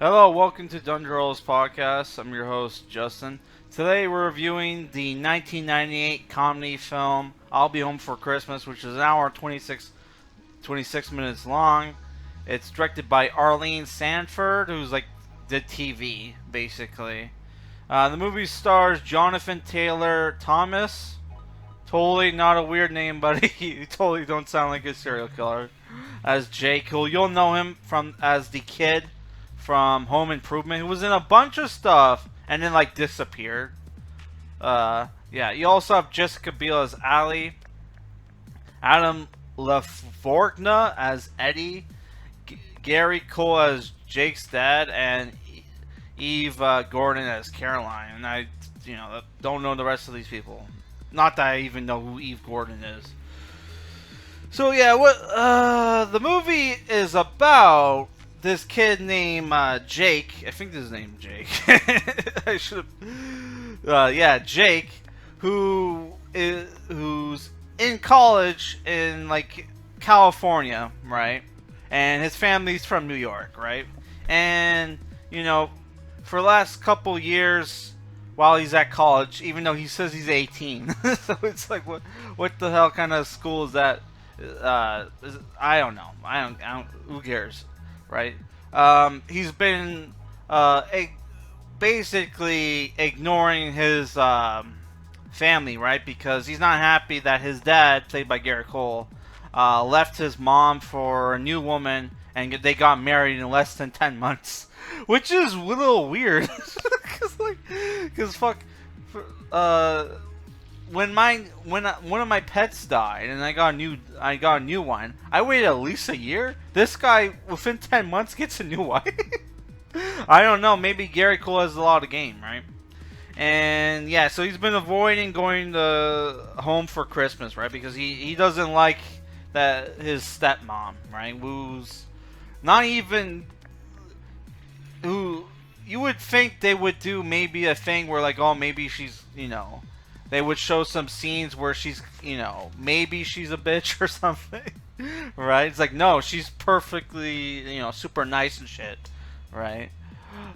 Hello, welcome to Dundrolls Podcast. I'm your host, Justin. Today we're reviewing the 1998 comedy film I'll Be Home for Christmas, which is an hour and 26 minutes long. It's directed by Arlene Sanford, who's like did TV, basically. The movie stars Jonathan Taylor Thomas. Totally not a weird name, buddy. You totally don't sound like a serial killer. As Jake, who you'll know him from as the kid from Home Improvement, who was in a bunch of stuff and then like disappeared. Yeah. You also have Jessica Biel as Allie, Adam LaVorgna as Eddie, Gary Cole as Jake's dad, and Eve Gordon as Caroline. And I, don't know the rest of these people. Not that I even know who Eve Gordon is. So yeah, what the movie is about this kid named Jake. I think his name Jake. I should have. Yeah, Jake, who's in college in like California, right? And his family's from New York, right? And for the last couple years, while he's at college, even though he says he's 18, so it's like, what the hell kind of school is that? I don't know. I don't. Who cares, right? He's been basically ignoring his family, right? Because he's not happy that his dad, played by Gary Cole, left his mom for a new woman, and they got married in less than 10 months, which is a little weird. Cause fuck, when one of my pets died and I got a new one, I waited at least a year. This guy within 10 months gets a new wife. I don't know. Maybe Gary Cole has a lot of game, right? And yeah, so he's been avoiding going to home for Christmas, right? Because he doesn't like that his stepmom, right? Who's not even who. You would think they would do maybe a thing where like, oh, maybe she's, they would show some scenes where she's, maybe she's a bitch or something, right? It's like, no, she's perfectly, super nice and shit, right?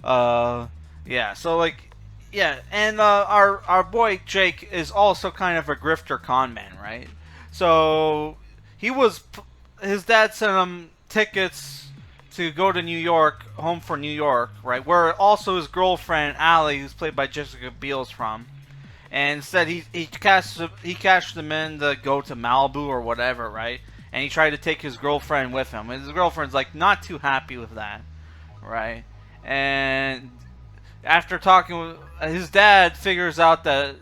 Yeah, so like, yeah, and our boy Jake is also kind of a grifter con man, right? So his dad sent him tickets to go to New York, home for New York, right? Where also his girlfriend Allie, who's played by Jessica Biel, is from, and said he cashed them in to go to Malibu or whatever, right? And he tried to take his girlfriend with him, and his girlfriend's like not too happy with that, right? And after talking with his dad, figures out that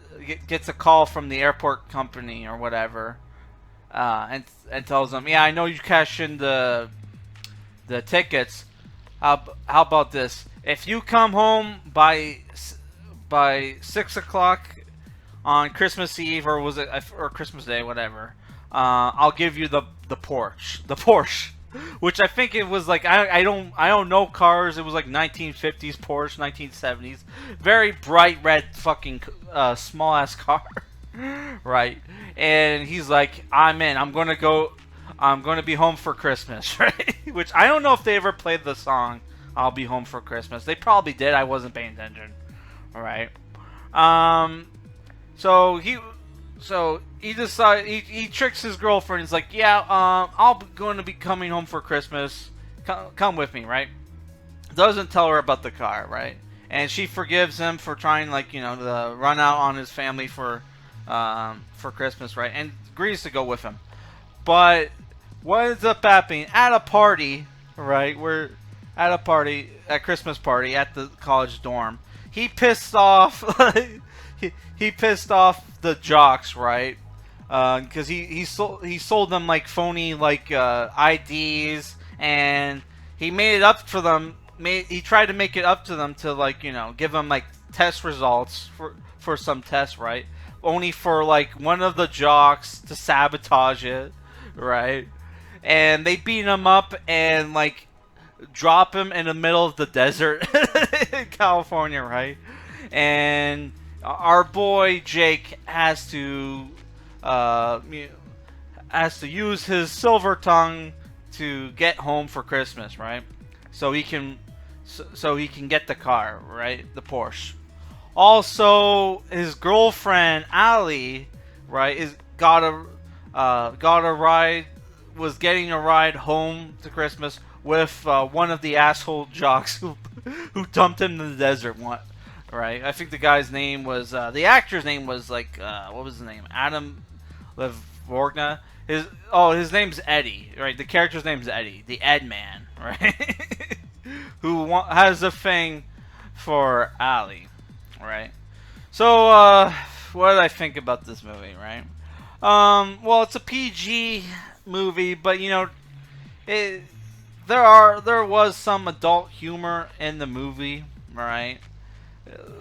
gets a call from the airport company or whatever, and tells him, yeah, I know you cashed in the tickets. How about this? If you come home by 6 o'clock on Christmas Eve, or was it or Christmas Day, whatever, I'll give you the Porsche, which I think it was like I don't know cars. It was like 1950s Porsche, 1970s, very bright red fucking small ass car, right? And he's like, I'm in. I'm gonna be home for Christmas, right? Which I don't know if they ever played the song "I'll Be Home for Christmas." They probably did. I wasn't paying attention. All right. So he decides he tricks his girlfriend. He's like, yeah, I'm going to be coming home for Christmas. Come with me, right? Doesn't tell her about the car, right? And she forgives him for trying, like, to run out on his family for Christmas, right? And agrees to go with him. But what ends up happening at a party, right? We're at a party, a Christmas party at the college dorm. He pissed off. he pissed off the jocks, right? Because he sold them like phony like IDs, and he made it up for them. He tried to make it up to them to like give them like test results for some tests, right? Only for like one of the jocks to sabotage it, right? And they beat him up and like drop him in the middle of the desert in California, right? And our boy Jake has to use his silver tongue to get home for Christmas, right? So he can so he can get the car, right? The Porsche. Also, his girlfriend Ali, right, is got a ride, was getting a ride home to Christmas with one of the asshole jocks who dumped him in the desert. One, right? I think the guy's name was the actor's name was like what was his name? Adam LaVorgna. His name's Eddie, right? The character's name's Eddie, the Ed Man, right? Has a thing for Ali, right? So, what did I think about this movie, right? Well, it's a PG movie, but you know, it there was some adult humor in the movie, right?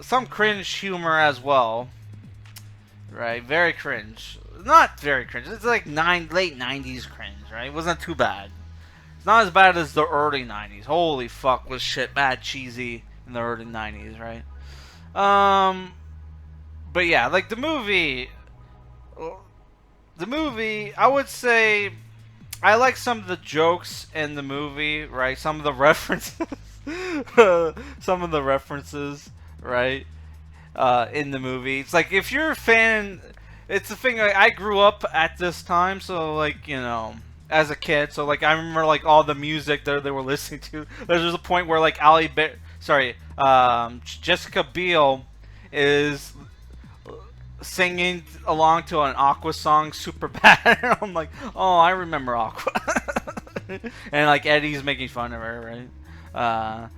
Some cringe humor as well, right? Very cringe. Not very cringe. It's like late '90s cringe, right? It wasn't too bad. It's not as bad as the early '90s. Holy fuck, was shit mad cheesy in the early '90s, right? But yeah, like the movie, I would say I like some of the jokes in the movie, right? Some of the references, some of the references, right? In the movie, it's like if you're a fan, it's the thing. Like, I grew up at this time, so like you know, as a kid, so like I remember like all the music that they were listening to. There's a point where like Jessica Biel is singing along to an Aqua song, Super Bad. I'm like, oh, I remember Aqua. And like Eddie's making fun of her, right?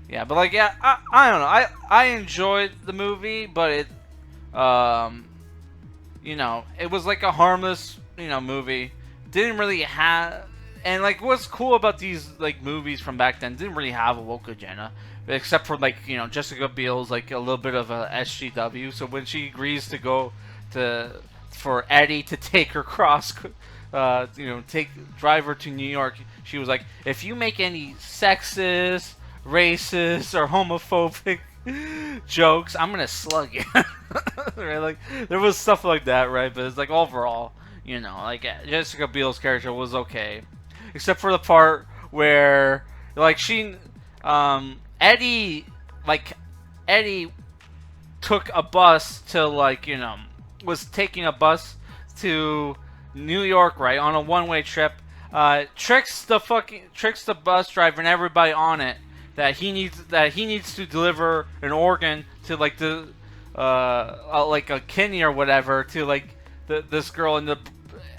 Yeah, but like, yeah, I don't know. I enjoyed the movie, but you know, it was like a harmless, you know, movie. Didn't really have, and like, what's cool about these like movies from back then? Didn't really have a woke agenda, except for like you know Jessica Biel's like a little bit of a SGW. So when she agrees to go for Eddie to take her cross, you know, drive her to New York, she was like, if you make any sexist, racist, or homophobic jokes, I'm gonna slug you. Right? Like there was stuff like that, right? But it's like overall, you know, like Jessica Biel's character was okay, except for the part where like Eddie took a bus to like you know was taking a bus to New York, right, on a one-way trip. Tricks the bus driver and everybody on it that he needs to deliver an organ to like the like a kidney or whatever to like this girl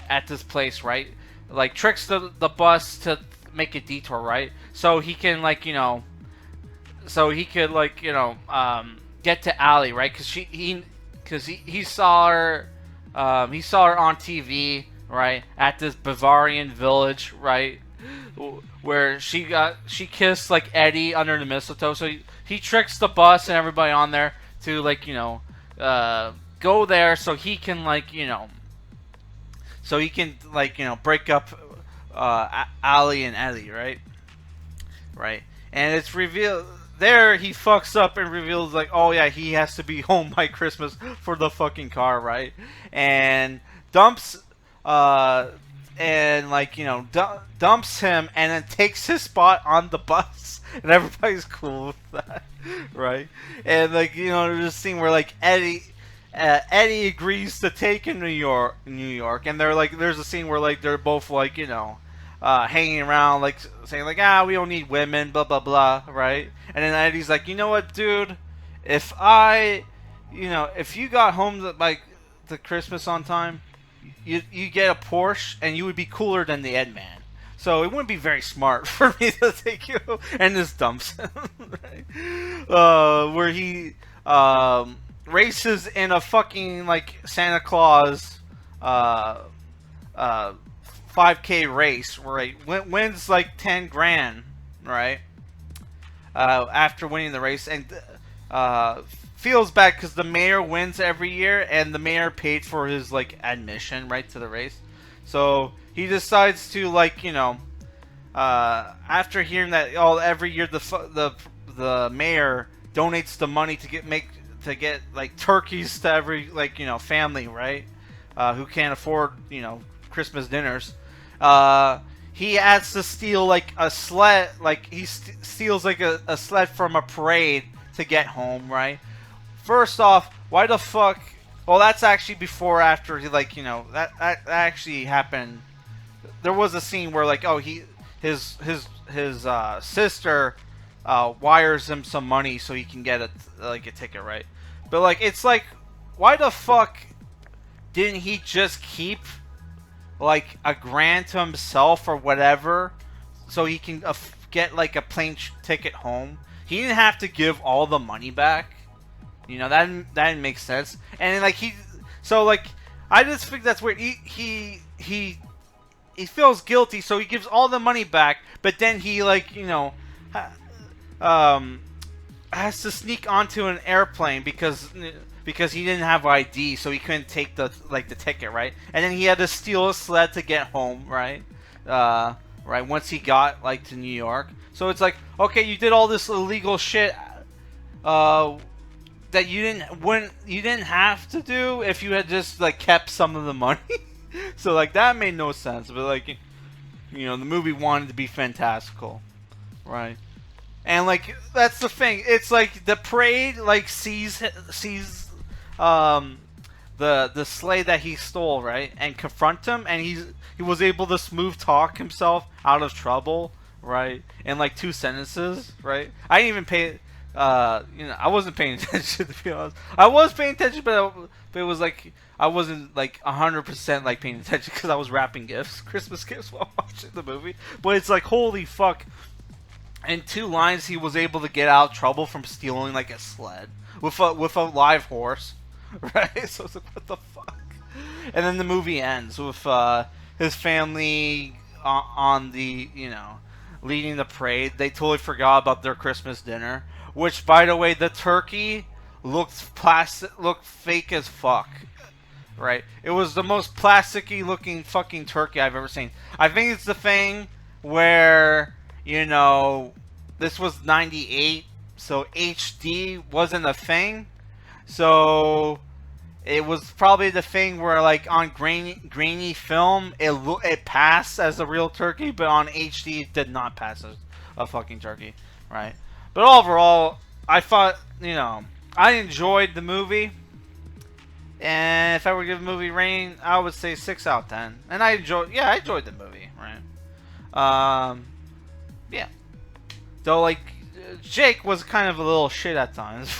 at this place, right? Like tricks the bus to make a detour, right? So he can like you know, so he could like you know get to Allie, right? Because he saw her on TV, right, at this Bavarian village, right, where she kissed like Eddie under the mistletoe. So he tricks the bus and everybody on there to like you know go there so he can like you know break up Ali and Ellie, right? Right. And it's revealed there he fucks up and reveals like, oh yeah, he has to be home by Christmas for the fucking car, right? And dumps and like you know dumps him and then takes his spot on the bus and everybody's cool with that, right? And like you know there's a scene where like Eddie agrees to take in New York, and they're like, there's a scene where like they're both like, you know, hanging around, like saying like, we don't need women, blah blah blah, right? And then Eddie's like, you know what, dude, if you got home by the Christmas on time, you get a Porsche, and you would be cooler than the Ed Man. So it wouldn't be very smart for me to take you, and this dumps him, right? Where he races in a fucking like Santa Claus 5K race, right? Wins like 10 grand, right? After winning the race, and feels bad because the mayor wins every year, and the mayor paid for his like admission, right, to the race. So he decides to like you know, after hearing that every year the mayor donates the money to get like turkeys to every like you know family, right, who can't afford you know Christmas dinners. he has to steal like a sled, like he steals like a sled from a parade to get home, right? First off, why the fuck? Well, that's actually before, after he, like, you know, that actually happened. There was a scene where, like, oh, his sister wires him some money so he can get a ticket, right? But like, it's like, why the fuck didn't he just keep like $1,000 to himself or whatever, so he can get like a plane ticket home? He didn't have to give all the money back. You know, that didn't make sense. And like so like, I just think that's weird. He feels guilty, so he gives all the money back, but then he, like, you know, has to sneak onto an airplane because he didn't have ID, so he couldn't take the ticket, right? And then he had to steal a sled to get home, right? Right, once he got like to New York. So it's like, okay, you did all this illegal shit that you didn't have to do if you had just like kept some of the money. So like, that made no sense. But like, you know, the movie wanted to be fantastical, right? And like, that's the thing. It's like the parade like sees the sleigh that he stole, right, and confront him, and he was able to smooth talk himself out of trouble, right, in like 2 sentences, right? I didn't even pay. You know, I wasn't paying attention, to be honest. I was paying attention, but it was like I wasn't like 100% like paying attention because I was wrapping gifts, Christmas gifts, while watching the movie. But it's like, holy fuck! In 2 lines, he was able to get out of trouble from stealing like a sled with a live horse, right? So it's like, what the fuck? And then the movie ends with his family on the, you know, leading the parade. They totally forgot about their Christmas dinner, which, by the way, the turkey looked fake as fuck, right? It was the most plasticky looking fucking turkey I've ever seen. I think it's the thing where, you know, this was 98, so HD wasn't a thing. So it was probably the thing where, like, on grainy film, it passed as a real turkey, but on HD it did not pass as a fucking turkey, right? But overall, I thought, you know, I enjoyed the movie. And if I were to give the movie a rating, I would say 6 out of 10. And I enjoyed the movie, right? Yeah. Though, like, Jake was kind of a little shit at times.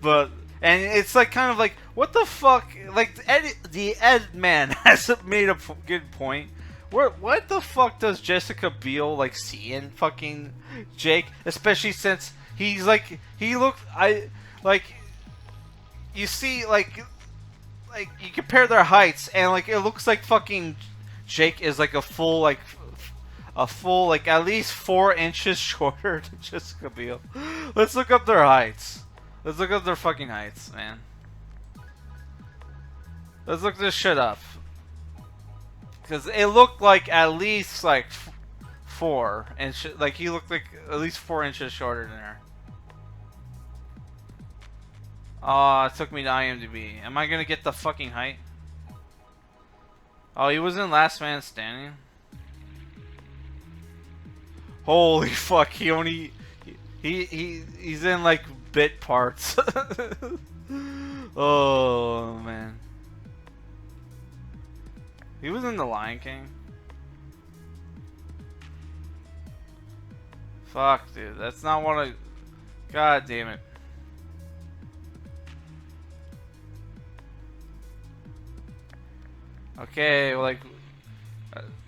But, and it's like, kind of like, what the fuck? Like, the Ed man has made a good point. What the fuck does Jessica Biel, like, see in fucking Jake? Especially since he's like, you see, like you compare their heights, and like, it looks like fucking Jake is like a full like at least 4 inches shorter than Jessica Biel. Let's look up their heights. Let's look up their fucking heights, man. Let's look this shit up. Because it looked like at least like 4 inches. Like, he looked like at least 4 inches shorter than her. Oh, it took me to IMDb. Am I gonna get the fucking height? Oh, he was in Last Man Standing. Holy fuck! He only he's in like bit parts. Oh man. He was in The Lion King. Fuck, dude. That's not what I... God damn it. Okay, well, like...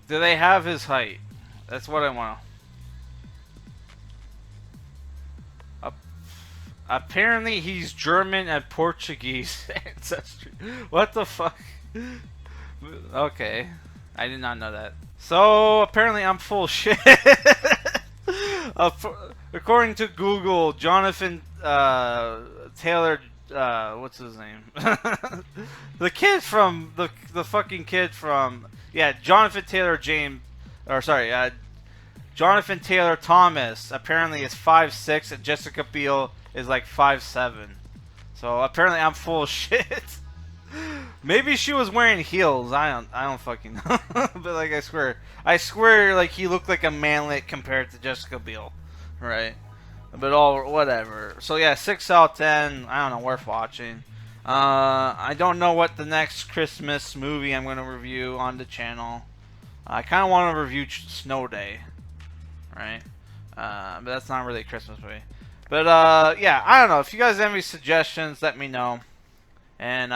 do they have his height? That's what I want to... Apparently, he's German and Portuguese ancestry. What the fuck? Okay, I did not know that. So apparently I'm full of shit. According to Google, Jonathan Taylor, what's his name? The kid from the fucking kid from, yeah, Jonathan Taylor Jonathan Taylor Thomas apparently is 5'6", and Jessica Biel is like 5'7". So apparently I'm full of shit. Maybe she was wearing heels. I don't fucking know. But like I swear, like he looked like a manlet compared to Jessica Biel, right? But all whatever. So yeah, 6 out of 10. I don't know, worth watching. I don't know what the next Christmas movie I'm gonna review on the channel. I kind of want to review Snow Day, right? But that's not really a Christmas movie. But yeah, I don't know. If you guys have any suggestions, let me know. And